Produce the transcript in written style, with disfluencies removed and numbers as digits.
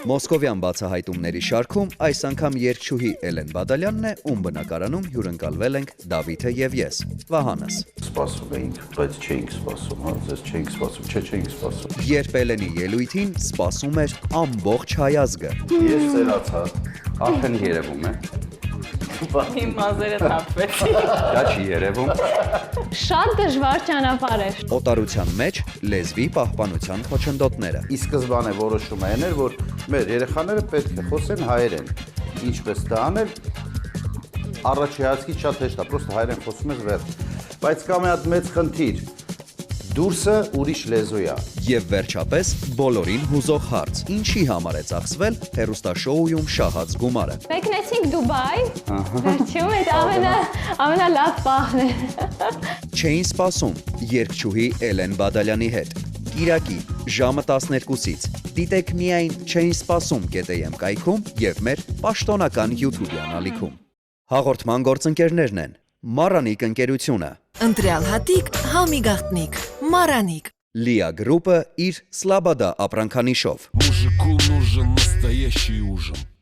Մոսկովյան բացահայտումների շարքում այս անգամ երգչուհի Էլեն Բադալյանն է, ում բնակարանում հյուրընկալվել ենք Դավիթը եւ ես, Վահանս։ Սպասում էինք, բայց չէինք սպասում, հա, ձեզ չէինք սպասում, չէինք սպասում։ Երբ Էլենի ելույթին սպասում էր ամբողջ հայազգը։ Ես ծերացա, արդեն երևում է։ Իմ մազերը թափվեցին։ Դա չի երևում։ Շատ դժվար ճանապարհ էր։ Օտարության մեջ լեզվի պահպանության խոչընդոտները։ Ի սկզբանե որոշումը այն էր, որ մեր երեխաները պետք է խոսեն հայերեն։ Ինչպես դա անել, առաջի հայացքից շատ հեշտ է, պրոստը հայերեն խոսում ես վերջ։ Բայց կա մի հատ մեծ խնդիր։ Դուրսը ուրիշ լեզու է։ Եվ վերջապես բոլորին հուզող հարց. ինչի համար է ծախսվել հեռուստաշոուում շահած գումարը։ Մեկնեցինք Դուբայ։ Վերջում այդ ամենալավ պահն է։ Չէին սպասում երգչուհի Էլեն Բադալյանի հետ։ Կիրակի ժամը 12-ից դիտեք միայն Չէին սպասում կետեյեմ կայքում եւ մեր պաշտոնական YouTube-յան ալիքում։ Հաղորդման գործընկերներն են Մարանիկ ընկերությունը, Ընտրյալ հատիկ, համի գաղտնիք, Մարանիկ։ Լիա գրուպը իր Սլաբադա ապրանքանիշով։ Мужику нужен настоящий ужин.